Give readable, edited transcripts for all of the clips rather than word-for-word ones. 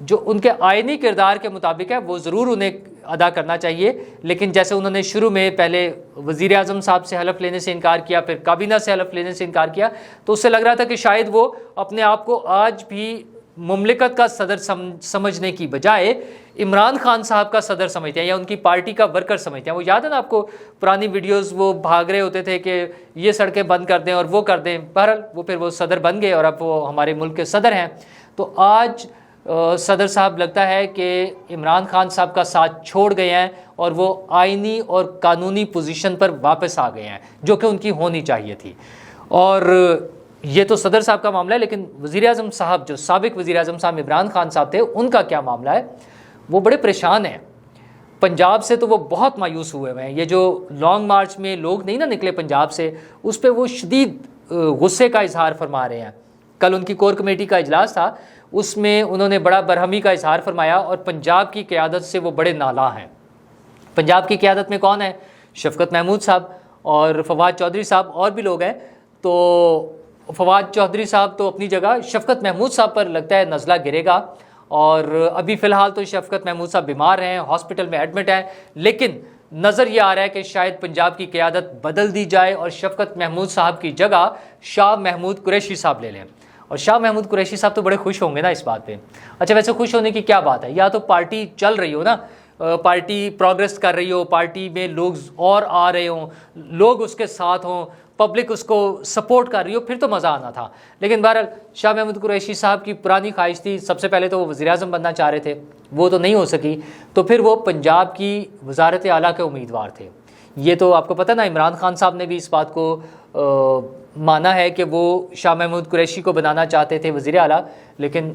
جو ان کے آئینی کردار کے مطابق ہے وہ ضرور انہیں ادا کرنا چاہیے، لیکن جیسے انہوں نے شروع میں پہلے وزیر اعظم صاحب سے حلف لینے سے انکار کیا، پھر کابینہ سے حلف لینے سے انکار کیا، تو اس سے لگ رہا تھا کہ شاید وہ اپنے آپ کو آج بھی مملکت کا صدر سمجھنے کی بجائے عمران خان صاحب کا صدر سمجھتے ہیں یا ان کی پارٹی کا ورکر سمجھتے ہیں۔ وہ یاد ہے نا آپ کو پرانی ویڈیوز، وہ بھاگ رہے ہوتے تھے کہ یہ سڑکیں بند کر دیں اور وہ کر دیں، بہرحال وہ پھر وہ صدر بن گئے اور اب وہ ہمارے ملک کے صدر ہیں۔ تو آج صدر صاحب لگتا ہے کہ عمران خان صاحب کا ساتھ چھوڑ گئے ہیں اور وہ آئینی اور قانونی پوزیشن پر واپس آ گئے ہیں جو کہ ان کی ہونی چاہیے تھی۔ اور یہ تو صدر صاحب کا معاملہ ہے، لیکن وزیر اعظم صاحب، جو سابق وزیر اعظم صاحب عمران خان صاحب تھے، ان کا کیا معاملہ ہے؟ وہ بڑے پریشان ہیں۔ پنجاب سے تو وہ بہت مایوس ہوئے ہیں۔ یہ جو لانگ مارچ میں لوگ نہیں نا نکلے پنجاب سے، اس پہ وہ شدید غصے کا اظہار فرما رہے ہیں۔ کل ان کی کور کمیٹی کا اجلاس تھا، اس میں انہوں نے بڑا برہمی کا اظہار فرمایا اور پنجاب کی قیادت سے وہ بڑے نالاں ہیں۔ پنجاب کی قیادت میں کون ہے؟ شفقت محمود صاحب اور فواد چودھری صاحب، اور بھی لوگ ہیں۔ تو فواد چودھری صاحب تو اپنی جگہ، شفقت محمود صاحب پر لگتا ہے نزلہ گرے گا، اور ابھی فی الحال تو شفقت محمود صاحب بیمار ہیں، ہاسپٹل میں ایڈمٹ ہیں، لیکن نظر یہ آ رہا ہے کہ شاید پنجاب کی قیادت بدل دی جائے اور شفقت محمود صاحب کی جگہ شاہ محمود قریشی صاحب لے لیں۔ اور شاہ محمود قریشی صاحب تو بڑے خوش ہوں گے نا اس بات پہ۔ اچھا ویسے خوش ہونے کی کیا بات ہے؟ یا تو پارٹی چل رہی ہو نا، پارٹی پروگریس کر رہی ہو، پارٹی میں لوگ اور آ رہے ہوں، لوگ اس کے ساتھ ہوں، پبلک اس کو سپورٹ کر رہی ہو، پھر تو مزہ آنا تھا۔ لیکن بہرحال شاہ محمود قریشی صاحب کی پرانی خواہش تھی، سب سے پہلے تو وہ وزیر اعظم بننا چاہ رہے تھے، وہ تو نہیں ہو سکی، تو پھر وہ پنجاب کی وزارت اعلیٰ کے امیدوار تھے۔ یہ تو آپ کو پتہ نا، عمران خان صاحب نے بھی اس بات کو مانا ہے کہ وہ شاہ محمود قریشی کو بنانا چاہتے تھے وزیر اعلیٰ، لیکن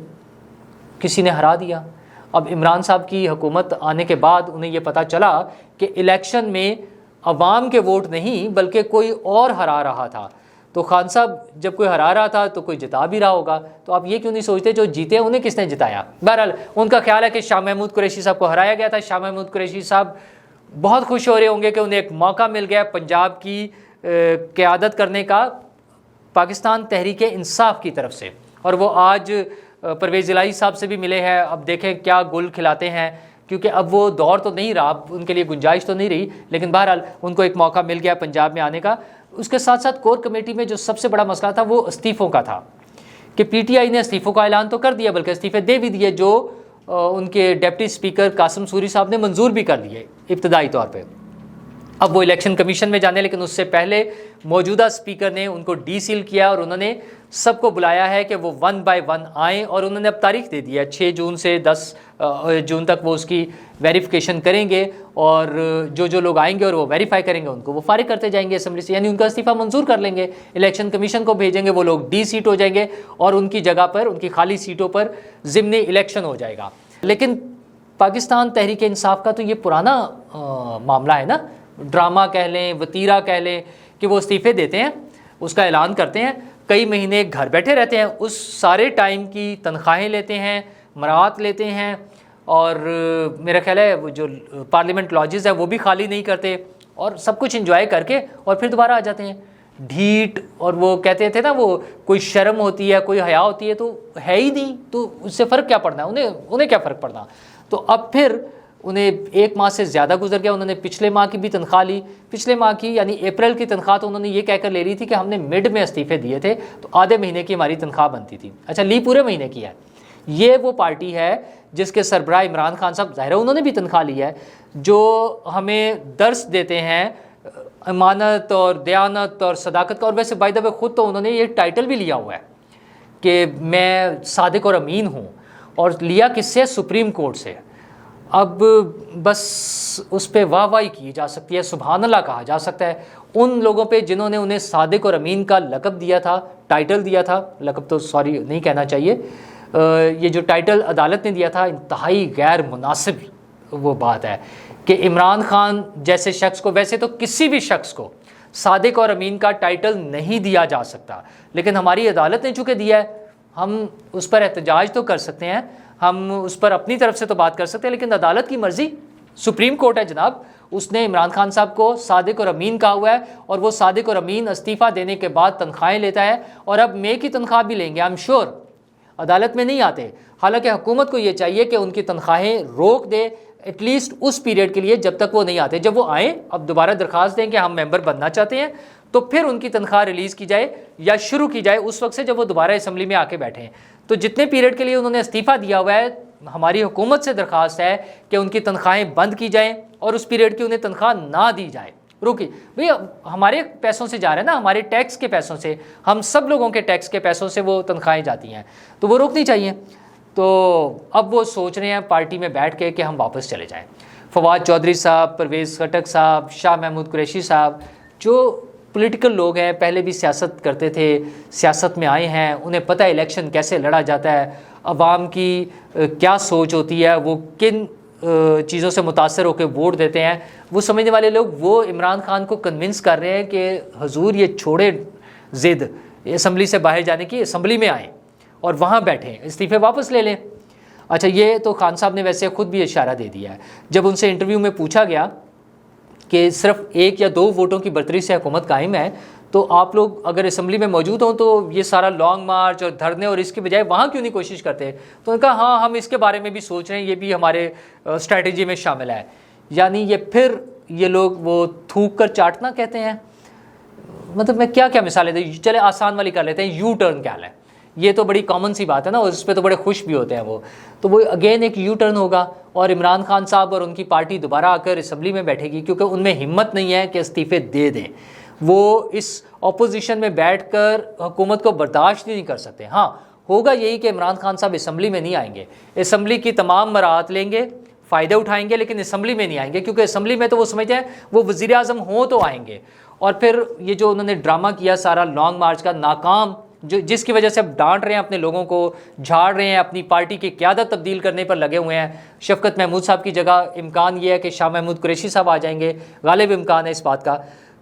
کسی نے ہرا دیا۔ اب عمران صاحب کی حکومت آنے کے بعد انہیں یہ پتہ چلا کہ الیکشن میں عوام کے ووٹ نہیں بلکہ کوئی اور ہرا رہا تھا۔ تو خان صاحب جب کوئی ہرا رہا تھا تو کوئی جتا بھی رہا ہوگا، تو آپ یہ کیوں نہیں سوچتے جو جیتے انہیں کس نے جتایا؟ بہرحال ان کا خیال ہے کہ شاہ محمود قریشی صاحب کو ہرایا گیا تھا۔ شاہ محمود قریشی صاحب بہت خوش ہو رہے ہوں گے کہ انہیں ایک موقع مل گیا پنجاب کی قیادت کرنے کا پاکستان تحریک انصاف کی طرف سے، اور وہ آج پرویز الہی صاحب سے بھی ملے ہیں۔ اب دیکھیں کیا گل کھلاتے ہیں، کیونکہ اب وہ دور تو نہیں رہا، اب ان کے لیے گنجائش تو نہیں رہی، لیکن بہرحال ان کو ایک موقع مل گیا پنجاب میں آنے کا۔ اس کے ساتھ ساتھ کور کمیٹی میں جو سب سے بڑا مسئلہ تھا وہ استعفوں کا تھا کہ پی ٹی آئی نے استعفوں کا اعلان تو کر دیا، بلکہ استعفے دے بھی دیے، جو ان کے ڈپٹی اسپیکر قاسم سوری صاحب نے منظور بھی کر لیے ابتدائی طور پہ۔ اب وہ الیکشن کمیشن میں جانے، لیکن اس سے پہلے موجودہ اسپیکر نے ان کو ڈی سیل کیا اور انہوں نے سب کو بلایا ہے کہ وہ 1 بائی 1 آئیں، اور انہوں نے اب تاریخ دے دی ہے 6 جون سے 10 جون تک وہ اس کی ویریفیکیشن کریں گے، اور جو لوگ آئیں گے اور وہ ویریفائی کریں گے ان کو وہ فارغ کرتے جائیں گے اسمبلی سے، یعنی ان کا استعفیٰ منظور کر لیں گے، الیکشن کمیشن کو بھیجیں گے، وہ لوگ ڈی سیٹ ہو جائیں گے اور ان کی جگہ پر، ان کی خالی سیٹوں پر ضمنی الیکشن ہو جائے گا۔ لیکن پاکستان تحریک انصاف کا تو یہ پرانا معاملہ ہے نا، ڈرامہ کہہ لیں، وتیرہ کہہ لیں، کہ وہ استعفے دیتے ہیں، اس کا اعلان کرتے ہیں، کئی مہینے گھر بیٹھے رہتے ہیں، اس سارے ٹائم کی تنخواہیں لیتے ہیں، مراعات لیتے ہیں، اور میرا خیال ہے وہ جو پارلیمنٹ لاجز ہیں وہ بھی خالی نہیں کرتے، اور سب کچھ انجوائے کر کے اور پھر دوبارہ آ جاتے ہیں ڈھیٹ۔ اور وہ کہتے تھے نا، وہ کوئی شرم ہوتی ہے، کوئی حیا ہوتی ہے، تو ہے ہی نہیں، تو اس سے فرق کیا پڑنا، انہیں کیا فرق پڑنا۔ تو اب پھر انہیں 1 ماہ سے زیادہ گزر گیا، انہوں نے پچھلے ماہ کی بھی تنخواہ لی، پچھلے ماہ کی یعنی اپریل کی تنخواہ تو انہوں نے یہ کہہ کر لے لی تھی کہ ہم نے مڈ میں استعفے دیے تھے تو آدھے مہینے کی ہماری تنخواہ بنتی تھی، اچھا لی پورے مہینے کی ہے۔ یہ وہ پارٹی ہے جس کے سربراہ عمران خان صاحب، ظاہر ہے انہوں نے بھی تنخواہ لی ہے، جو ہمیں درس دیتے ہیں امانت اور دیانت اور صداقت کا، اور ویسے بائی دا وے خود تو انہوں نے یہ ٹائٹل بھی لیا ہوا ہے کہ میں صادق اور امین ہوں، اور لیا کس سے؟ سپریم کورٹ سے۔ اب بس اس پہ واہ واہی کی جا سکتی ہے، سبحان اللہ کہا جا سکتا ہے ان لوگوں پہ جنہوں نے انہیں صادق اور امین کا لقب دیا تھا، ٹائٹل دیا تھا، لقب تو سوری نہیں کہنا چاہیے، یہ جو ٹائٹل عدالت نے دیا تھا انتہائی غیر مناسب وہ بات ہے کہ عمران خان جیسے شخص کو، ویسے تو کسی بھی شخص کو صادق اور امین کا ٹائٹل نہیں دیا جا سکتا، لیکن ہماری عدالت نے چونکہ دیا ہے، ہم اس پر احتجاج تو کر سکتے ہیں، ہم اس پر اپنی طرف سے تو بات کر سکتے ہیں، لیکن عدالت کی مرضی، سپریم کورٹ ہے جناب، اس نے عمران خان صاحب کو صادق اور امین کہا ہوا ہے، اور وہ صادق اور امین استعفیٰ دینے کے بعد تنخواہیں لیتا ہے، اور اب مے کی تنخواہ بھی لیں گے، آئی ایم شیور عدالت میں نہیں آتے. حالانکہ حکومت کو یہ چاہیے کہ ان کی تنخواہیں روک دے ایٹ لیسٹ اس پیریڈ کے لیے جب تک وہ نہیں آتے. جب وہ آئیں اب دوبارہ درخواست دیں کہ ہم ممبر بننا چاہتے ہیں تو پھر ان کی تنخواہ ریلیز کی جائے یا شروع کی جائے اس وقت سے جب وہ دوبارہ اسمبلی میں آ کے بیٹھیں. تو جتنے پیریڈ کے لیے انہوں نے استعفیٰ دیا ہوا ہے ہماری حکومت سے درخواست ہے کہ ان کی تنخواہیں بند کی جائیں اور اس پیریڈ کی انہیں تنخواہ نہ دی جائے. روکی بھئی ہمارے پیسوں سے جا رہے ہیں نا, ہمارے ٹیکس کے پیسوں سے, ہم سب لوگوں کے ٹیکس کے پیسوں سے وہ تنخواہیں جاتی ہیں تو وہ روکنی چاہیے. تو اب وہ سوچ رہے ہیں پارٹی میں بیٹھ کے کہ ہم واپس چلے جائیں. فواد چودھری صاحب, پرویز خٹک صاحب, شاہ محمود قریشی صاحب, جو پولیٹیکل لوگ ہیں, پہلے بھی سیاست کرتے تھے, سیاست میں آئے ہیں, انہیں پتہ ہے الیکشن کیسے لڑا جاتا ہے, عوام کی کیا سوچ ہوتی ہے, وہ کن چیزوں سے متاثر ہو کے ووٹ دیتے ہیں. وہ سمجھنے والے لوگ وہ عمران خان کو کنونس کر رہے ہیں کہ حضور یہ چھوڑے ضد اسمبلی سے باہر جانے کی, اسمبلی میں آئیں اور وہاں بیٹھیں, استعفے واپس لے لیں. اچھا یہ تو خان صاحب نے ویسے خود بھی اشارہ دے دیا ہے. جب ان سے انٹرویو میں پوچھا گیا کہ صرف 1 یا 2 ووٹوں کی برتری سے حکومت قائم ہے تو آپ لوگ اگر اسمبلی میں موجود ہوں تو یہ سارا لانگ مارچ اور دھرنے اور اس کے بجائے وہاں کیوں نہیں کوشش کرتے؟ تو انہوں نے کہا ہاں ہم اس کے بارے میں بھی سوچ رہے ہیں, یہ بھی ہمارے اسٹریٹجی میں شامل ہے. یعنی یہ پھر یہ لوگ وہ تھوک کر چاٹنا کہتے ہیں. مطلب میں کیا مثالیں دیں, چلے آسان والی کر لیتے ہیں, یو ٹرن کیا ہے, یہ تو بڑی کامن سی بات ہے نا, اور اس پہ تو بڑے خوش بھی ہوتے ہیں وہ. تو وہ اگین ایک یو ٹرن ہوگا اور عمران خان صاحب اور ان کی پارٹی دوبارہ آ کر اسمبلی میں بیٹھے گی کیونکہ ان میں ہمت نہیں ہے کہ استعفے دے دیں. وہ اس اپوزیشن میں بیٹھ کر حکومت کو برداشت نہیں کر سکتے. ہاں ہوگا یہی کہ عمران خان صاحب اسمبلی میں نہیں آئیں گے, اسمبلی کی تمام مراعات لیں گے, فائدے اٹھائیں گے, لیکن اسمبلی میں نہیں آئیں گے کیونکہ اسمبلی میں تو وہ سمجھتے ہیں وہ وزیر اعظم ہوں تو آئیں گے. اور پھر یہ جو انہوں نے ڈرامہ کیا سارا لانگ مارچ کا ناکام, جس کی وجہ سے اب ڈانٹ رہے ہیں اپنے لوگوں کو, جھاڑ رہے ہیں, اپنی پارٹی کی قیادت تبدیل کرنے پر لگے ہوئے ہیں. شفقت محمود صاحب کی جگہ امکان یہ ہے کہ شاہ محمود قریشی صاحب آ جائیں گے, غالب امکان ہے اس بات کا.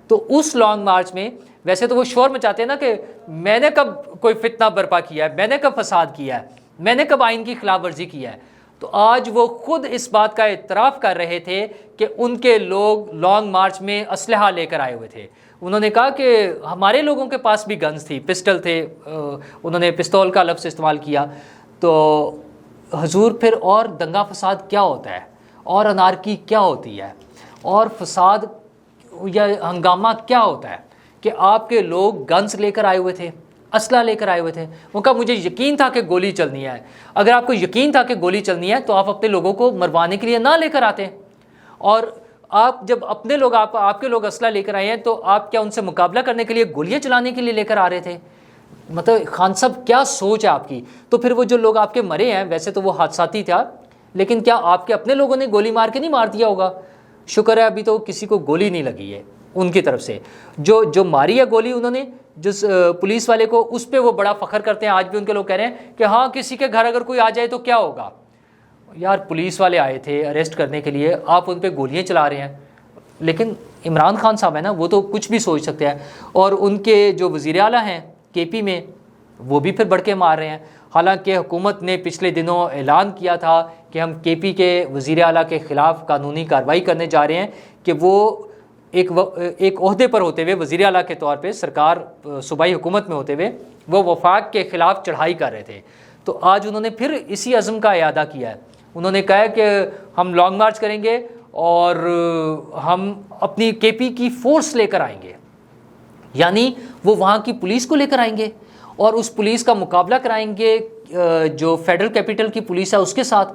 تو اس لانگ مارچ میں ویسے تو وہ شور مچاتے ہیں نا کہ میں نے کب کوئی فتنہ برپا کیا ہے, میں نے کب فساد کیا ہے, میں نے کب آئین کی خلاف ورزی کیا ہے. تو آج وہ خود اس بات کا اعتراف کر رہے تھے کہ ان کے لوگ لانگ مارچ میں اسلحہ لے کر آئے ہوئے تھے. انہوں نے کہا کہ ہمارے لوگوں کے پاس بھی گنز تھی, پسٹل تھے, انہوں نے پستول کا لفظ استعمال کیا. تو حضور پھر اور دنگا فساد کیا ہوتا ہے, اور انارکی کیا ہوتی ہے, اور فساد یا ہنگامہ کیا ہوتا ہے کہ آپ کے لوگ گنز لے کر آئے ہوئے تھے, اسلحہ لے کر آئے ہوئے تھے. وہ کہا مجھے یقین تھا کہ گولی چلنی ہے. اگر آپ کو یقین تھا کہ گولی چلنی ہے تو آپ اپنے لوگوں کو مروانے کے لیے نہ لے کر آتے. اور آپ جب اپنے لوگ آپ کے لوگ اسلحہ لے کر آئے ہیں تو آپ کیا ان سے مقابلہ کرنے کے لیے گولیاں چلانے کے لیے لے کر آ رہے تھے؟ مطلب خان صاحب کیا سوچ ہے آپ کی. تو پھر وہ جو لوگ آپ کے مرے ہیں ویسے تو وہ حادثاتی تھا, لیکن کیا آپ کے اپنے لوگوں نے گولی مار کے نہیں مار دیا ہوگا؟ شکر ہے ابھی تو کسی کو گولی نہیں لگی ہے ان کی طرف سے. جو ماری ہے گولی انہوں نے, جو پولیس والے کو, اس پہ وہ بڑا فخر کرتے ہیں. آج بھی ان کے لوگ کہہ رہے ہیں کہ ہاں کسی کے گھر اگر کوئی آ جائے تو کیا ہوگا. یار پولیس والے آئے تھے اریسٹ کرنے کے لیے, آپ ان پہ گولیاں چلا رہے ہیں. لیکن عمران خان صاحب ہیں نا, وہ تو کچھ بھی سوچ سکتے ہیں. اور ان کے جو وزیر اعلیٰ ہیں کے پی میں, وہ بھی پھر بڑھ کے مار رہے ہیں. حالانکہ حکومت نے پچھلے دنوں اعلان کیا تھا کہ ہم کے پی کے وزیر اعلیٰ کے خلاف قانونی کارروائی کرنے جا رہے ہیں کہ وہ ایک عہدے پر ہوتے ہوئے, وزیر اعلیٰ کے طور پہ سرکار صوبائی حکومت میں ہوتے ہوئے وہ وفاق کے خلاف چڑھائی کر رہے تھے. تو آج انہوں نے پھر اسی عزم کا اعادہ کیا ہے. انہوں نے کہا کہ ہم لانگ مارچ کریں گے اور ہم اپنی کے پی کی فورس لے کر آئیں گے. یعنی وہ وہاں کی پولیس کو لے کر آئیں گے اور اس پولیس کا مقابلہ کرائیں گے جو فیڈرل کیپٹل کی پولیس ہے اس کے ساتھ.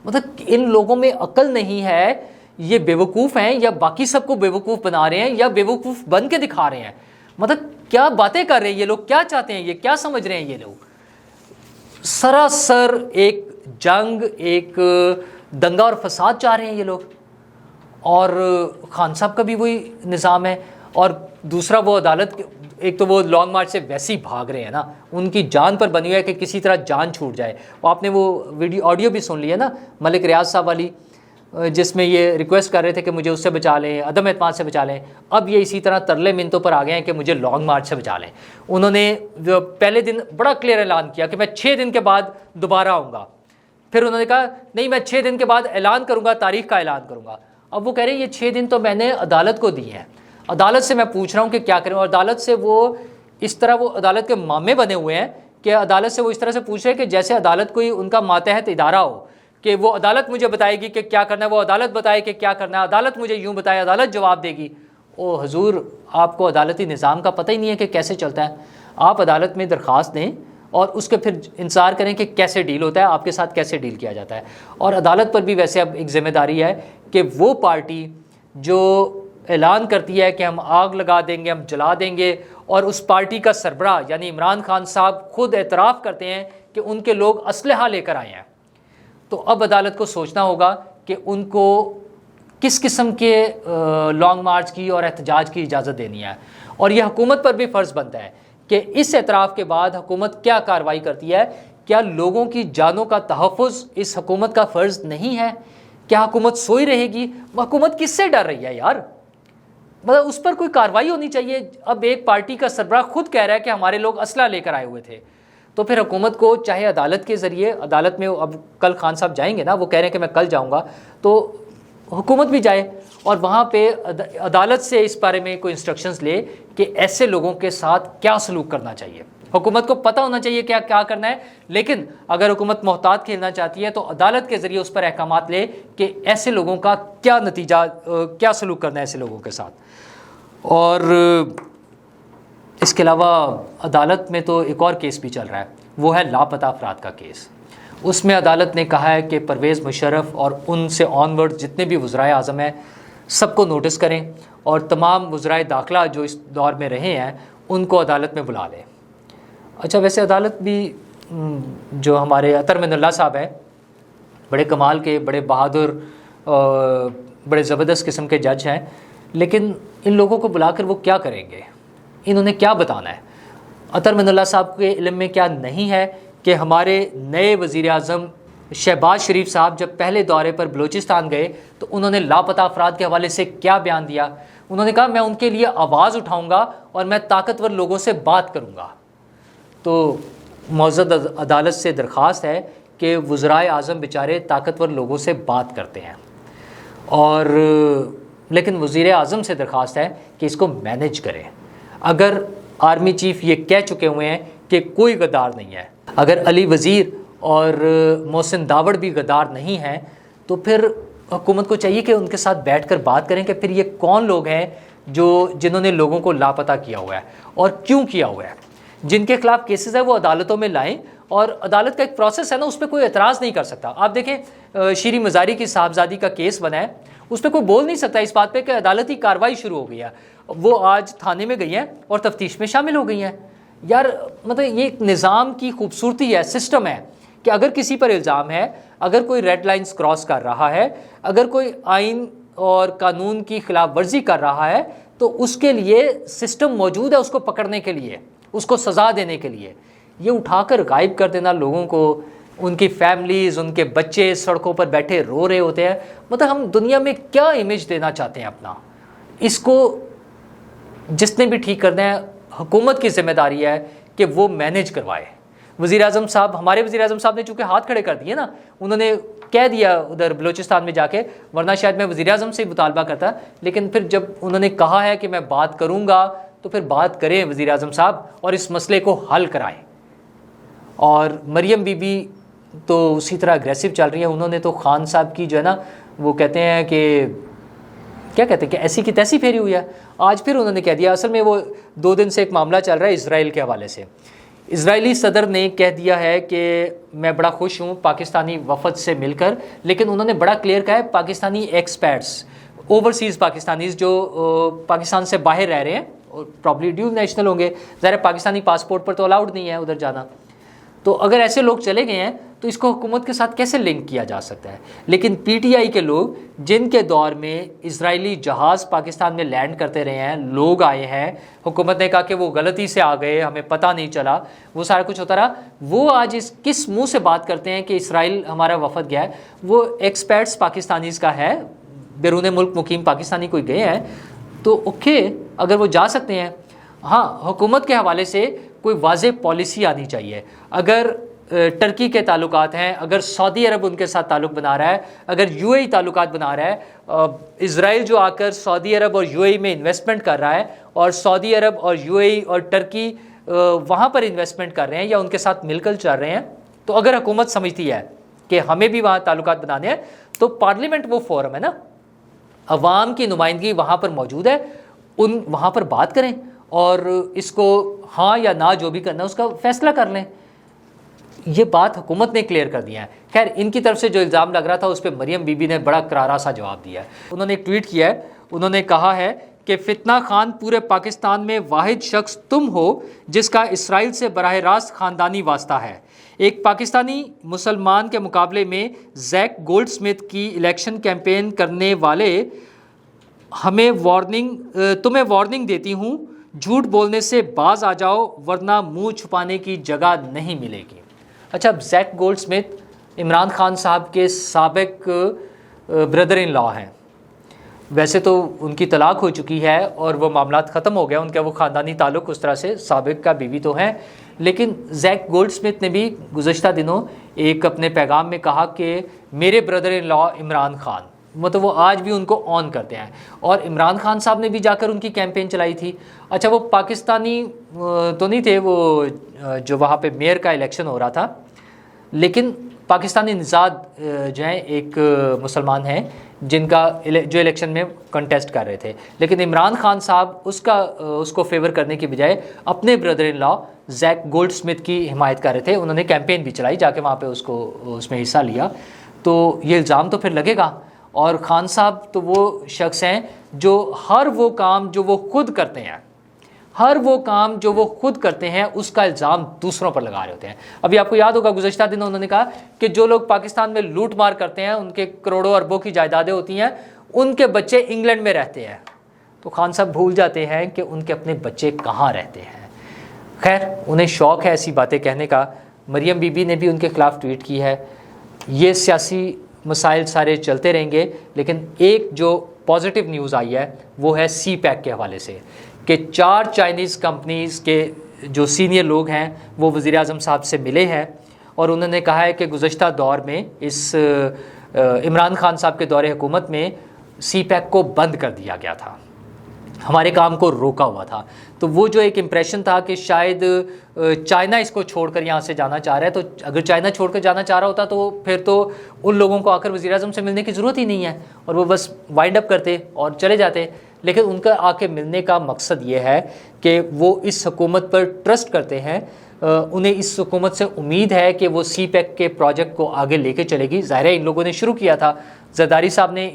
مطلب ان لوگوں میں عقل نہیں ہے, یہ بیوقوف ہیں یا باقی سب کو بیوقوف بنا رہے ہیں یا بیوقوف بن کے دکھا رہے ہیں. مطلب کیا باتیں کر رہے ہیں یہ لوگ, کیا چاہتے ہیں, یہ کیا سمجھ رہے ہیں یہ لوگ. سراسر ایک جنگ, ایک دنگا اور فساد چاہ رہے ہیں یہ لوگ. اور خان صاحب کا بھی وہی نظام ہے. اور دوسرا وہ عدالت, ایک تو وہ لانگ مارچ سے ویسے ہی بھاگ رہے ہیں نا, ان کی جان پر بنی ہوئی ہے کہ کسی طرح جان چھوٹ جائے. آپ نے وہ آڈیو بھی سن لی ہے نا ملک ریاض صاحب والی, جس میں یہ ریکویسٹ کر رہے تھے کہ مجھے اس سے بچا لیں, عدم اعتماد سے بچا لیں. اب یہ اسی طرح ترلے منتوں پر آ گئے ہیں کہ مجھے لانگ مارچ سے بچا لیں. انہوں نے پہلے دن بڑا کلیئر اعلان کیا کہ میں 6 دن کے بعد دوبارہ آؤں گا. پھر انہوں نے کہا نہیں میں 6 دن کے بعد اعلان کروں گا, تاریخ کا اعلان کروں گا. اب وہ کہہ رہے ہیں یہ 6 دن تو میں نے عدالت کو دی ہیں, عدالت سے میں پوچھ رہا ہوں کہ کیا کریں. اور عدالت سے وہ اس طرح وہ عدالت کے مامے بنے ہوئے ہیں کہ عدالت سے وہ اس طرح سے پوچھ رہے کہ جیسے عدالت کوئی ان کا ماتحت ادارہ ہو کہ وہ عدالت مجھے بتائے گی کہ کیا کرنا ہے، وہ عدالت بتائے کہ کیا کرنا ہے، عدالت مجھے یوں بتائے، عدالت جواب دے گی۔ او حضور، آپ کو عدالتی نظام کا پتہ ہی نہیں ہے کہ کیسے چلتا ہے۔ آپ عدالت میں درخواست دیں اور اس کے پھر انتظار کریں کہ کیسے ڈیل ہوتا ہے، آپ کے ساتھ کیسے ڈیل کیا جاتا ہے۔ اور عدالت پر بھی ویسے اب ایک ذمہ داری ہے کہ وہ پارٹی جو اعلان کرتی ہے کہ ہم آگ لگا دیں گے، ہم جلا دیں گے، اور اس پارٹی کا سربراہ یعنی عمران خان صاحب خود اعتراف کرتے ہیں کہ ان کے لوگ اسلحہ لے کر آئے ہیں، تو اب عدالت کو سوچنا ہوگا کہ ان کو کس قسم کے لانگ مارچ کی اور احتجاج کی اجازت دینی ہے۔ اور یہ حکومت پر بھی فرض بنتا ہے کہ اس اعتراف کے بعد حکومت کیا کارروائی کرتی ہے۔ کیا لوگوں کی جانوں کا تحفظ اس حکومت کا فرض نہیں ہے؟ کیا حکومت سوئی رہے گی؟ حکومت کس سے ڈر رہی ہے یار؟ مطلب اس پر کوئی کارروائی ہونی چاہیے۔ اب ایک پارٹی کا سربراہ خود کہہ رہا ہے کہ ہمارے لوگ اسلحہ لے کر آئے ہوئے تھے، تو پھر حکومت کو چاہے عدالت کے ذریعے، عدالت میں اب کل خان صاحب جائیں گے نا، وہ کہہ رہے ہیں کہ میں کل جاؤں گا، تو حکومت بھی جائے اور وہاں پہ عدالت سے اس بارے میں کوئی انسٹرکشنز لے کہ ایسے لوگوں کے ساتھ کیا سلوک کرنا چاہیے۔ حکومت کو پتہ ہونا چاہیے کیا کرنا ہے، لیکن اگر حکومت محتاط کھیلنا چاہتی ہے تو عدالت کے ذریعے اس پر احکامات لے کہ ایسے لوگوں کا کیا نتیجہ، کیا سلوک کرنا ہے ایسے لوگوں کے ساتھ۔ اور اس کے علاوہ عدالت میں تو ایک اور کیس بھی چل رہا ہے، وہ ہے لاپتہ افراد کا کیس۔ اس میں عدالت نے کہا ہے کہ پرویز مشرف اور ان سے آنورڈ جتنے بھی وزرائے اعظم ہیں سب کو نوٹس کریں، اور تمام وزرائے داخلہ جو اس دور میں رہے ہیں ان کو عدالت میں بلا لیں۔ اچھا، ویسے عدالت بھی جو ہمارے عطر من اللہ صاحب ہیں، بڑے کمال کے، بڑے بہادر، بڑے زبردست قسم کے جج ہیں، لیکن ان لوگوں کو بلا کر وہ کیا کریں گے؟ انہوں نے کیا بتانا ہے؟ عطر من اللہ صاحب کے علم میں کیا نہیں ہے کہ ہمارے نئے وزیر اعظم شہباز شریف صاحب جب پہلے دورے پر بلوچستان گئے تو انہوں نے لاپتہ افراد کے حوالے سے کیا بیان دیا؟ انہوں نے کہا میں ان کے لیے آواز اٹھاؤں گا اور میں طاقتور لوگوں سے بات کروں گا۔ تو معزز عدالت سے درخواست ہے کہ وزرائے اعظم بیچارے طاقتور لوگوں سے بات کرتے ہیں، اور لیکن وزیر اعظم سے درخواست ہے کہ اس کو مینیج کرے۔ اگر آرمی چیف یہ کہہ چکے ہوئے ہیں کہ کوئی غدار نہیں ہے، اگر علی وزیر اور محسن داوڑ بھی غدار نہیں ہیں، تو پھر حکومت کو چاہیے کہ ان کے ساتھ بیٹھ کر بات کریں کہ پھر یہ کون لوگ ہیں جنہوں نے لوگوں کو لاپتہ کیا ہوا ہے اور کیوں کیا ہوا ہے۔ جن کے خلاف کیسز ہے وہ عدالتوں میں لائیں، اور عدالت کا ایک پروسیس ہے نا، اس پہ کوئی اعتراض نہیں کر سکتا۔ آپ دیکھیں شیریں مزاری کی صاحبزادی کا کیس بنا ہے، اس پہ کوئی بول نہیں سکتا اس بات پہ کہ عدالتی کارروائی شروع ہو گئی ہے۔ وہ آج تھانے میں گئی ہیں اور تفتیش میں شامل ہو گئی ہیں۔ یار مطلب یہ ایک نظام کی خوبصورتی ہے، سسٹم ہے کہ اگر کسی پر الزام ہے، اگر کوئی ریڈ لائنز کراس کر رہا ہے، اگر کوئی آئین اور قانون کی خلاف ورزی کر رہا ہے، تو اس کے لیے سسٹم موجود ہے اس کو پکڑنے کے لیے، اس کو سزا دینے کے لیے۔ یہ اٹھا کر غائب کر دینا لوگوں کو، ان کی فیملیز، ان کے بچے سڑکوں پر بیٹھے رو رہے ہوتے ہیں، مطلب ہم دنیا میں کیا امیج دینا چاہتے ہیں اپنا؟ اس کو جس نے بھی ٹھیک کرنا ہے، حکومت کی ذمہ داری ہے کہ وہ مینیج کروائے۔ وزیر اعظم صاحب، ہمارے وزیر اعظم صاحب نے چونکہ ہاتھ کھڑے کر دیے نا، انہوں نے کہہ دیا ادھر بلوچستان میں جا کے، ورنہ شاید میں وزیر اعظم سے مطالبہ کرتا، لیکن پھر جب انہوں نے کہا ہے کہ میں بات کروں گا تو پھر بات کریں وزیر اعظم صاحب اور اس مسئلے کو حل کرائیں۔ اور مریم بی بی تو اسی طرح اگریسو چل رہی ہیں، انہوں نے تو خان صاحب کی جو ہے نا، وہ کہتے ہیں کہ کیا کہتے ہیں کہ ایسی کی تیسی پھیری ہوئی ہے۔ آج پھر انہوں نے کہہ دیا، اصل میں وہ 2 دن سے ایک معاملہ چل رہا ہے اسرائیل کے حوالے سے۔ اسرائیلی صدر نے کہہ دیا ہے کہ میں بڑا خوش ہوں پاکستانی وفد سے مل کر، لیکن انہوں نے بڑا کلیئر کہا ہے پاکستانی ایکسپیٹس، اوورسیز پاکستانیز جو پاکستان سے باہر رہ رہے ہیں، پرابلی ڈیول نیشنل ہوں گے، ظاہر پاکستانی پاسپورٹ پر تو الاؤڈ نہیں ہے ادھر جانا، تو اگر ایسے لوگ چلے گئے ہیں تو اس کو حکومت کے ساتھ کیسے لنک کیا جا سکتا ہے؟ لیکن پی ٹی آئی کے لوگ جن کے دور میں اسرائیلی جہاز پاکستان میں لینڈ کرتے رہے ہیں، لوگ آئے ہیں، حکومت نے کہا کہ وہ غلطی سے آ گئے، ہمیں پتہ نہیں چلا، وہ سارا کچھ ہوتا رہا، وہ آج کس منہ سے بات کرتے ہیں کہ اسرائیل ہمارا وفد گیا ہے؟ وہ ایکسپیٹس پاکستانیز کا ہے، بیرون ملک مقیم پاکستانی کوئی گئے ہیں تو اوکے، اگر وہ جا سکتے ہیں۔ ہاں، حکومت کے حوالے سے کوئی واضح پالیسی آنی چاہیے۔ اگر ٹرکی کے تعلقات ہیں، اگر سعودی عرب ان کے ساتھ تعلق بنا رہا ہے، اگر یو اے ای تعلقات بنا رہا ہے، اسرائیل جو آ کر سعودی عرب اور یو اے ای میں انویسٹمنٹ کر رہا ہے، اور سعودی عرب اور یو اے ای اور ٹرکی وہاں پر انویسٹمنٹ کر رہے ہیں یا ان کے ساتھ مل کر چل رہے ہیں، تو اگر حکومت سمجھتی ہے کہ ہمیں بھی وہاں تعلقات بنانے ہیں تو پارلیمنٹ وہ فورم ہے نا، عوام کی نمائندگی وہاں پر موجود ہے، وہاں پر بات کریں اور اس کو ہاں یا نہ جو بھی کرنا ہے اس کا فیصلہ کر لیں۔ یہ بات حکومت نے کلیئر کر دیا ہے۔ خیر، ان کی طرف سے جو الزام لگ رہا تھا اس پہ مریم بی بی نے بڑا کرارا سا جواب دیا ہے۔ انہوں نے ایک ٹویٹ کیا ہے، انہوں نے کہا ہے کہ فتنہ خان پورے پاکستان میں واحد شخص تم ہو جس کا اسرائیل سے براہ راست خاندانی واسطہ ہے۔ ایک پاکستانی مسلمان کے مقابلے میں زیک گولڈ سمتھ کی الیکشن کیمپین کرنے والے تمہیں وارننگ دیتی ہوں، جھوٹ بولنے سے باز آ جاؤ ورنہ منہ چھپانے کی جگہ نہیں ملے گی۔ اچھا، زیک گولڈ سمتھ عمران خان صاحب کے سابق بردر ان لا ہیں۔ ویسے تو ان کی طلاق ہو چکی ہے اور وہ معاملات ختم ہو گیا، ان کا وہ خاندانی تعلق اس طرح سے سابق کا بیوی تو ہیں، لیکن زیک گولڈ سمتھ نے بھی گزشتہ دنوں ایک اپنے پیغام میں کہا کہ میرے بردر ان لا عمران خان، مطلب وہ آج بھی ان کو آن کرتے ہیں، اور عمران خان صاحب نے بھی جا کر ان کی کیمپین چلائی تھی۔ اچھا، وہ پاکستانی تو نہیں تھے، وہ جو وہاں پہ میئر کا الیکشن ہو رہا تھا، لیکن پاکستانی نژاد جو ہیں ایک مسلمان ہیں جن کا جو الیکشن میں کنٹیسٹ کر رہے تھے، لیکن عمران خان صاحب اس کو فیور کرنے کی بجائے اپنے brother in law زیک gold Smith کی حمایت کر رہے تھے۔ انہوں نے کیمپین بھی چلائی، جا کے وہاں پہ اس میں حصہ لیا، تو یہ الزام تو پھر لگے گا۔ اور خان صاحب تو وہ شخص ہیں جو ہر وہ کام جو وہ خود کرتے ہیں اس کا الزام دوسروں پر لگا رہے ہوتے ہیں۔ ابھی آپ کو یاد ہوگا گزشتہ دنوں انہوں نے کہا کہ جو لوگ پاکستان میں لوٹ مار کرتے ہیں، ان کے کروڑوں اربوں کی جائیدادیں ہوتی ہیں، ان کے بچے انگلینڈ میں رہتے ہیں۔ تو خان صاحب بھول جاتے ہیں کہ ان کے اپنے بچے کہاں رہتے ہیں۔ خیر، انہیں شوق ہے ایسی باتیں کہنے کا۔ مریم بی بی نے بھی ان کے خلاف ٹویٹ کی ہے۔ یہ سیاسی مسائل سارے چلتے رہیں گے، لیکن ایک جو پازیٹیو نیوز آئی ہے وہ ہے سی پیک کے حوالے سے، کہ 4 چائنیز کمپنیز کے جو سینئر لوگ ہیں وہ وزیر اعظم صاحب سے ملے ہیں، اور انہوں نے کہا ہے کہ گزشتہ دور میں اس عمران خان صاحب کے دور حکومت میں سی پیک کو بند کر دیا گیا تھا، ہمارے کام کو روکا ہوا تھا۔ تو وہ جو ایک امپریشن تھا کہ شاید چائنا اس کو چھوڑ کر یہاں سے جانا چاہ رہا ہے، تو اگر چائنا چھوڑ کر جانا چاہ رہا ہوتا تو پھر تو ان لوگوں کو آ کر وزیر اعظم سے ملنے کی ضرورت ہی نہیں ہے، اور وہ بس وائنڈ اپ کرتے اور چلے جاتے۔ لیکن ان کا آ کے ملنے کا مقصد یہ ہے کہ وہ اس حکومت پر ٹرسٹ کرتے ہیں، انہیں اس حکومت سے امید ہے کہ وہ سی پیک کے پروجیکٹ کو آگے لے کے چلے گی۔ ظاہر ہے ان لوگوں نے شروع کیا تھا، زرداری صاحب نے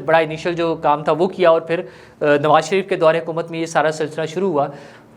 بڑا انیشل جو کام تھا وہ کیا، اور پھر نواز شریف کے دور حکومت میں یہ سارا سلسلہ شروع ہوا۔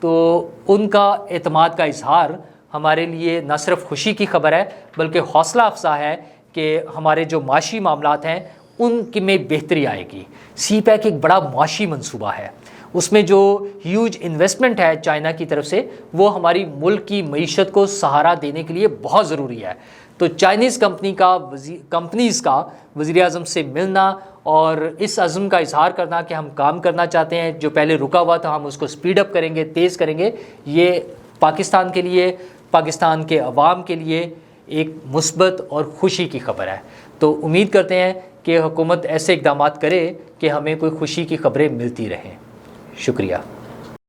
تو ان کا اعتماد کا اظہار ہمارے لیے نہ صرف خوشی کی خبر ہے بلکہ حوصلہ افزا ہے کہ ہمارے جو معاشی معاملات ہیں ان کی میں بہتری آئے گی۔ سی پیک ایک بڑا معاشی منصوبہ ہے، اس میں جو ہیوج انویسٹمنٹ ہے چائنا کی طرف سے وہ ہماری ملک کی معیشت کو سہارا دینے کے لیے بہت ضروری ہے۔ تو چائنیز کمپنیز کا وزیر اعظم سے ملنا اور اس عزم کا اظہار کرنا کہ ہم کام کرنا چاہتے ہیں، جو پہلے رکا ہوا تھا ہم اس کو سپیڈ اپ کریں گے، تیز کریں گے، یہ پاکستان کے لیے، پاکستان کے عوام کے لیے ایک مثبت اور خوشی کی خبر ہے۔ تو امید کرتے ہیں کہ حکومت ایسے اقدامات کرے کہ ہمیں کوئی خوشی کی خبریں ملتی رہیں۔ شکریہ۔